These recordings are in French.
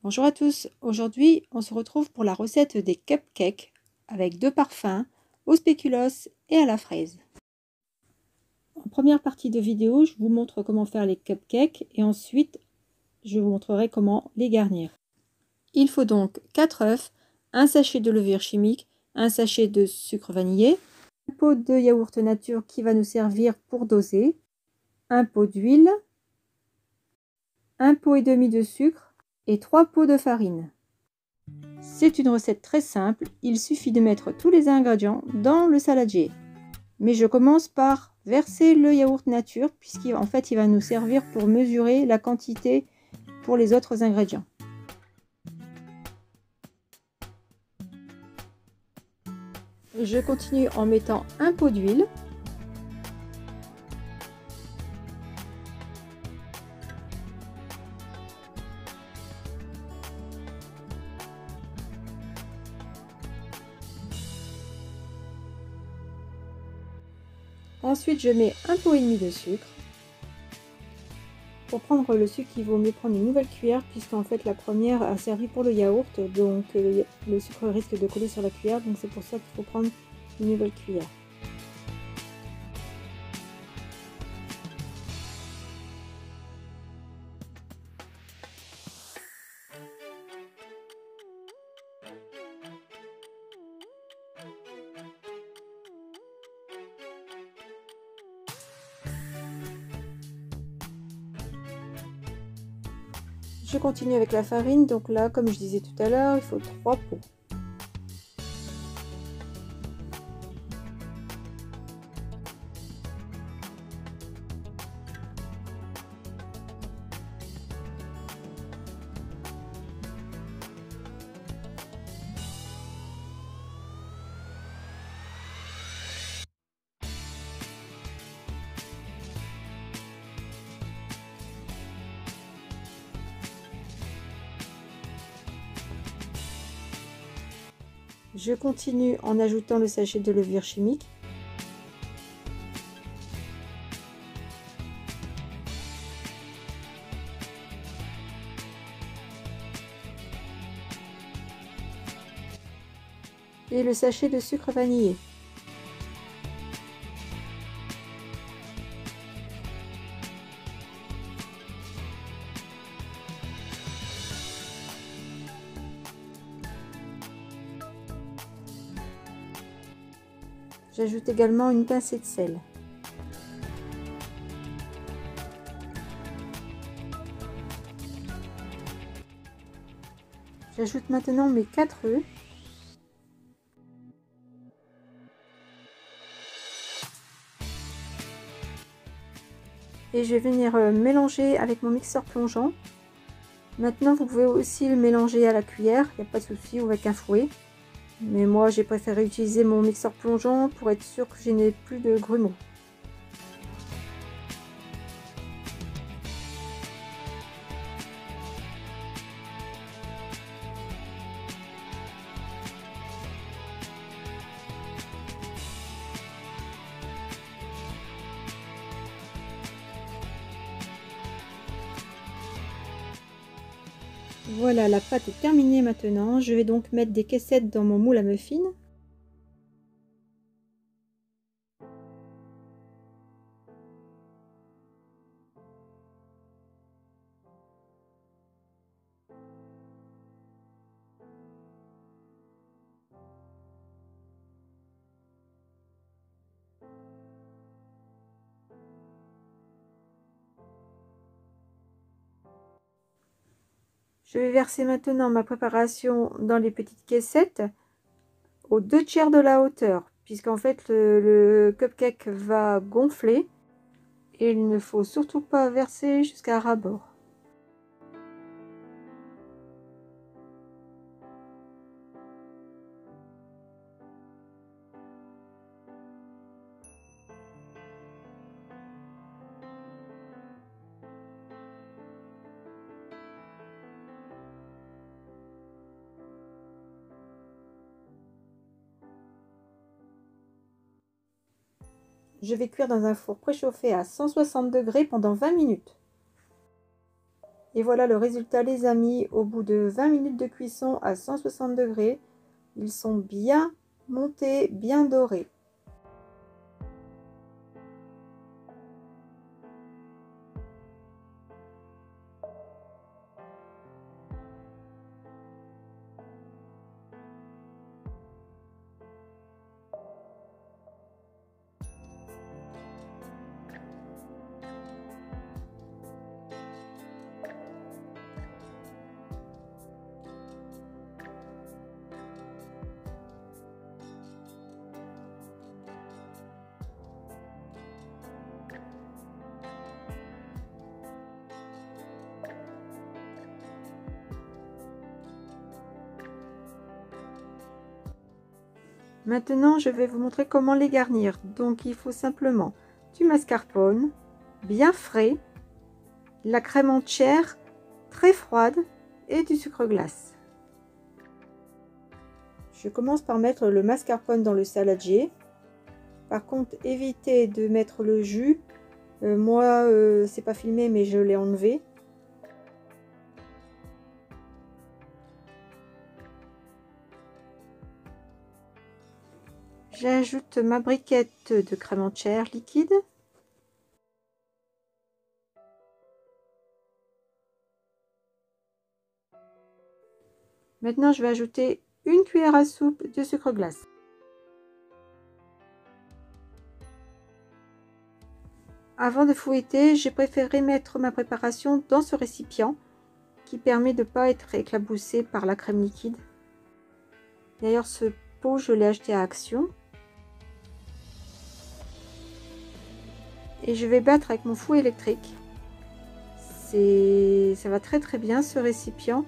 Bonjour à tous, aujourd'hui on se retrouve pour la recette des cupcakes avec deux parfums, au spéculoos et à la fraise. En première partie de vidéo, je vous montre comment faire les cupcakes et ensuite je vous montrerai comment les garnir. Il faut donc 4 œufs, un sachet de levure chimique, un sachet de sucre vanillé, un pot de yaourt nature qui va nous servir pour doser, un pot d'huile, un pot et demi de sucre et 3 pots de farine. C'est une recette très simple, il suffit de mettre tous les ingrédients dans le saladier. Mais je commence par verser le yaourt nature puisqu'en fait il va nous servir pour mesurer la quantité pour les autres ingrédients. Je continue en mettant un pot d'huile. Ensuite, je mets un pot et demi de sucre. Pour prendre le sucre, il vaut mieux prendre une nouvelle cuillère puisqu'en fait la première a servi pour le yaourt, donc le sucre risque de coller sur la cuillère, donc c'est pour ça qu'il faut prendre une nouvelle cuillère. Je continue avec la farine, donc là, comme je disais tout à l'heure, il faut 3 pots. Je continue en ajoutant le sachet de levure chimique. Et le sachet de sucre vanillé. J'ajoute également une pincée de sel. J'ajoute maintenant mes 4 œufs. Et je vais venir mélanger avec mon mixeur plongeant. Maintenant, vous pouvez aussi le mélanger à la cuillère, il n'y a pas de souci, ou avec un fouet. Mais moi, j'ai préféré utiliser mon mixeur plongeant pour être sûr que je n'ai plus de grumeaux. Voilà, la pâte est terminée maintenant. Je vais donc mettre des caissettes dans mon moule à muffins. Je vais verser maintenant ma préparation dans les petites caissettes aux 2/3 de la hauteur, puisqu'en fait le cupcake va gonfler et il ne faut surtout pas verser jusqu'à ras-bord. Je vais cuire dans un four préchauffé à 160 degrés pendant 20 minutes. Et voilà le résultat les amis, au bout de 20 minutes de cuisson à 160 degrés. Ils sont bien montés, bien dorés. Maintenant, je vais vous montrer comment les garnir. Donc, il faut simplement du mascarpone bien frais, la crème entière très froide et du sucre glace. Je commence par mettre le mascarpone dans le saladier. Par contre, évitez de mettre le jus. Moi, c'est pas filmé, mais je l'ai enlevé. J'ajoute ma briquette de crème entière liquide. Maintenant, je vais ajouter une cuillère à soupe de sucre glace. Avant de fouetter, j'ai préféré mettre ma préparation dans ce récipient qui permet de ne pas être éclaboussé par la crème liquide. D'ailleurs, ce pot, je l'ai acheté à Action. Et je vais battre avec mon fouet électrique. Ça va très bien ce récipient.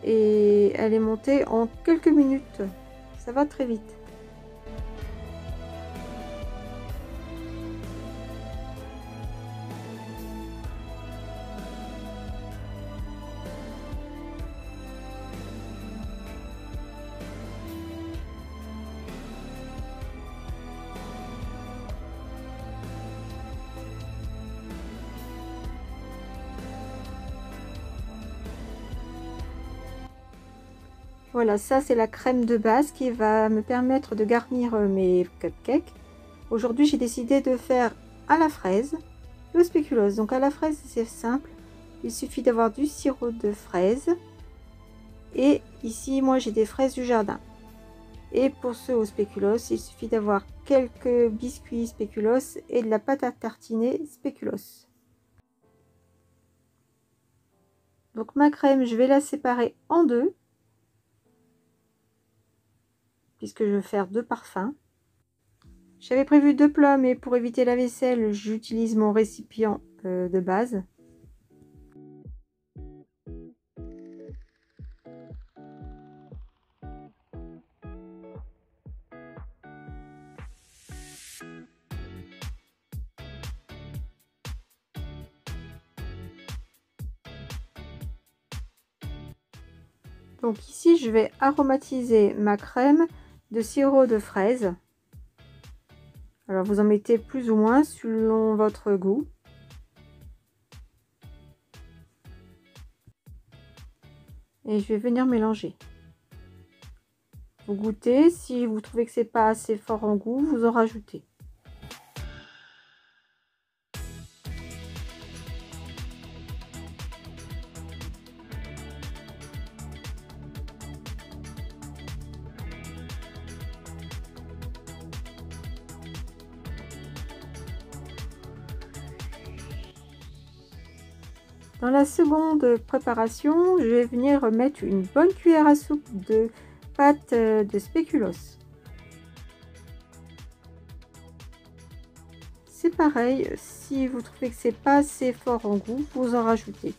Et elle est montée en quelques minutes. Ça va très vite. Voilà, ça c'est la crème de base qui va me permettre de garnir mes cupcakes. Aujourd'hui, j'ai décidé de faire à la fraise le spéculoos. Donc à la fraise, c'est simple. Il suffit d'avoir du sirop de fraise. Et ici, moi, j'ai des fraises du jardin. Et pour ceux au spéculoos, il suffit d'avoir quelques biscuits spéculoos et de la pâte à tartiner spéculoos. Donc ma crème, je vais la séparer en deux, puisque je vais faire deux parfums. J'avais prévu deux plats, mais pour éviter la vaisselle, j'utilise mon récipient de base. Donc ici, je vais aromatiser ma crème de sirop de fraise. Alors vous en mettez plus ou moins selon votre goût. Et je vais venir mélanger. Vous goûtez, si vous trouvez que c'est pas assez fort en goût, vous en rajoutez. Dans la seconde préparation, je vais venir mettre une bonne cuillère à soupe de pâte de spéculoos. C'est pareil, si vous trouvez que c'est pas assez fort en goût, vous en rajoutez.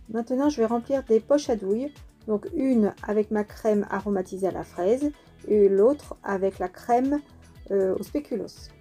Maintenant, je vais remplir des poches à douille. Donc une avec ma crème aromatisée à la fraise et l'autre avec la crème au spéculoos.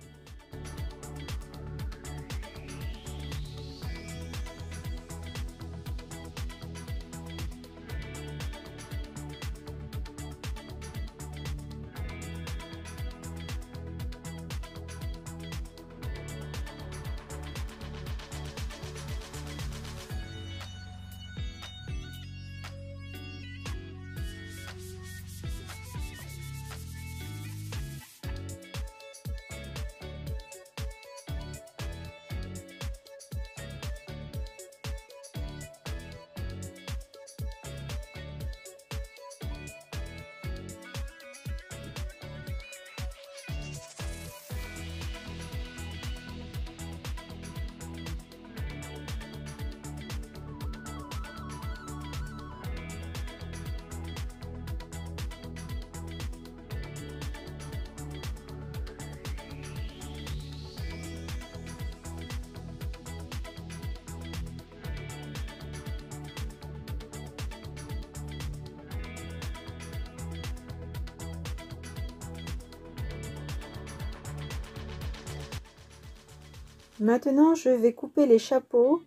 Maintenant, je vais couper les chapeaux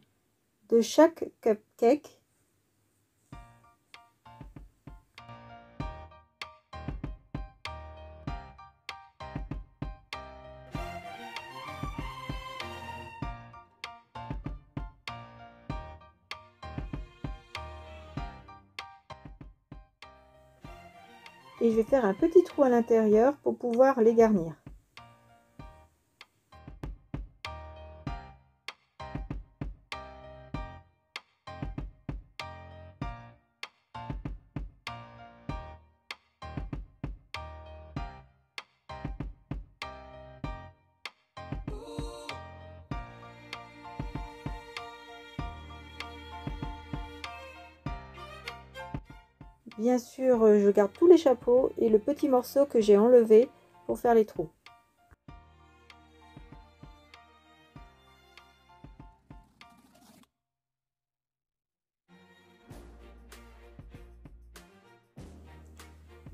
de chaque cupcake. Et je vais faire un petit trou à l'intérieur pour pouvoir les garnir. Bien sûr, je garde tous les chapeaux et le petit morceau que j'ai enlevé pour faire les trous.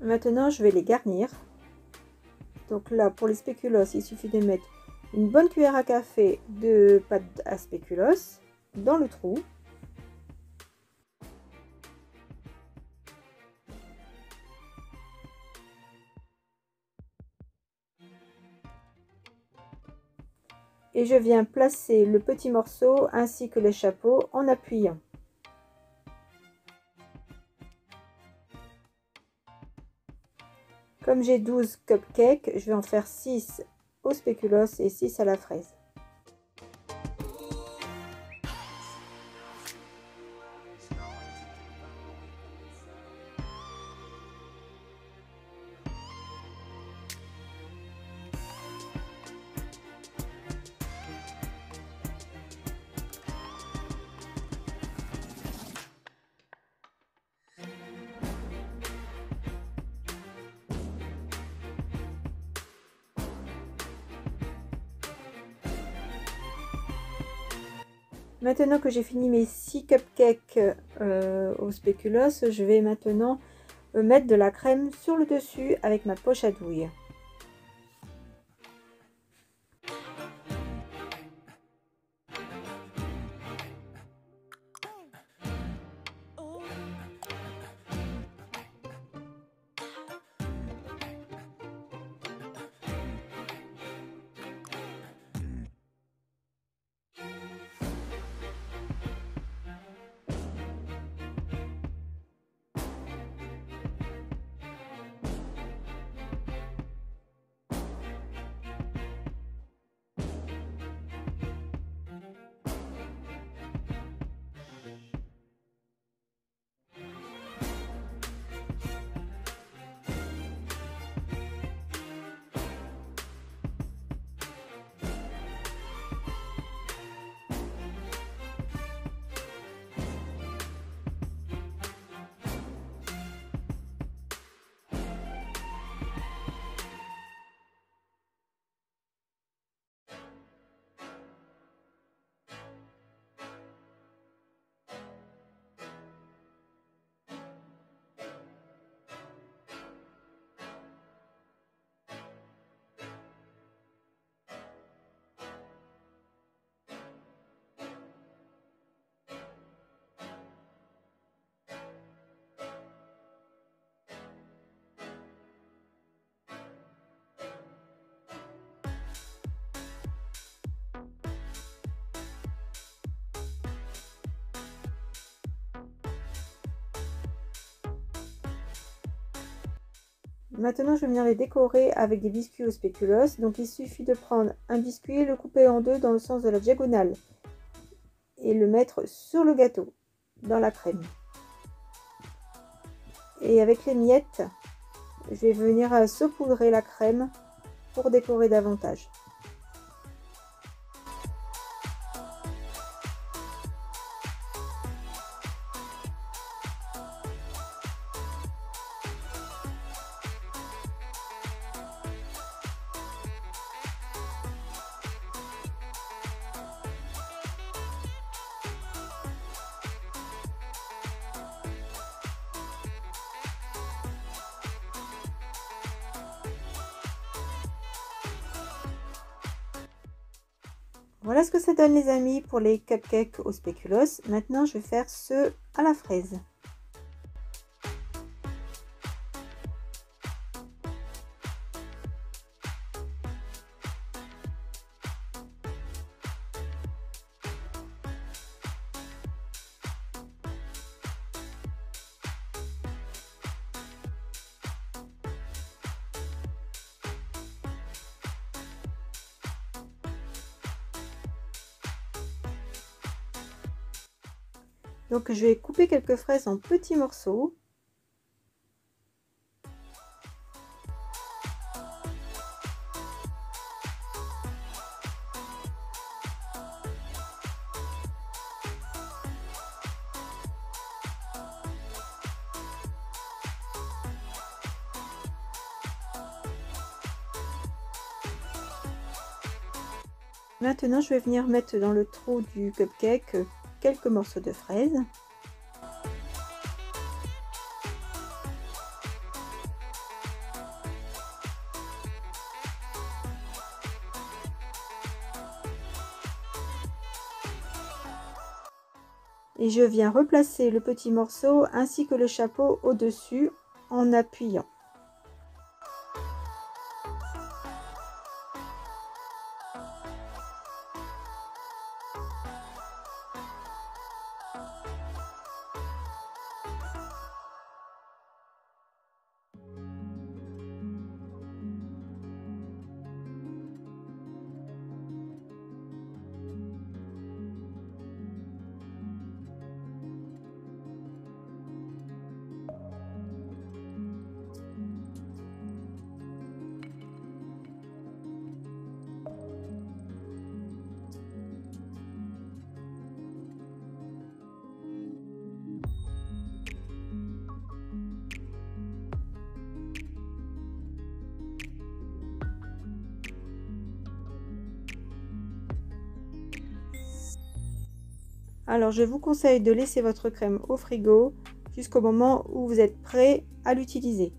Maintenant, je vais les garnir. Donc là, pour les spéculoos, il suffit de mettre une bonne cuillère à café de pâte à spéculoos dans le trou. Et je viens placer le petit morceau ainsi que les chapeaux en appuyant. Comme j'ai 12 cupcakes, je vais en faire 6 au spéculoos et 6 à la fraise. Maintenant que j'ai fini mes 6 cupcakes au spéculoos, je vais maintenant mettre de la crème sur le dessus avec ma poche à douille. Maintenant, je vais venir les décorer avec des biscuits au spéculoos. Donc, il suffit de prendre un biscuit, le couper en deux dans le sens de la diagonale et le mettre sur le gâteau, dans la crème. Et avec les miettes, je vais venir saupoudrer la crème pour décorer davantage. Voilà ce que ça donne les amis pour les cupcakes au spéculoos. Maintenant je vais faire ceux à la fraise. Donc je vais couper quelques fraises en petits morceaux. Maintenant je vais venir mettre dans le trou du cupcake quelques morceaux de fraises. Et je viens replacer le petit morceau ainsi que le chapeau au-dessus en appuyant. Alors je vous conseille de laisser votre crème au frigo jusqu'au moment où vous êtes prêt à l'utiliser.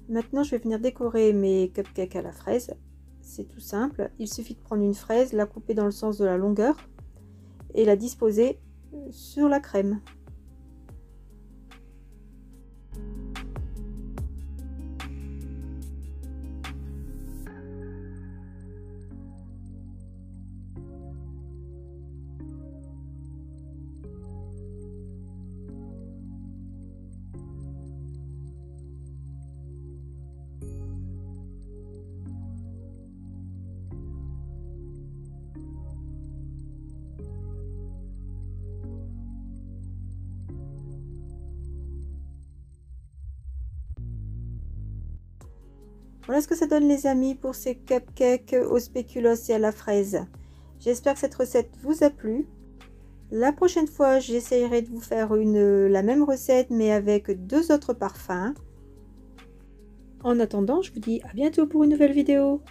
Maintenant, je vais venir décorer mes cupcakes à la fraise. C'est tout simple. Il suffit de prendre une fraise, la couper dans le sens de la longueur et la disposer sur la crème. Voilà ce que ça donne les amis pour ces cupcakes au spéculoos et à la fraise. J'espère que cette recette vous a plu. La prochaine fois, j'essayerai de vous faire la même recette mais avec 2 autres parfums. En attendant, je vous dis à bientôt pour une nouvelle vidéo.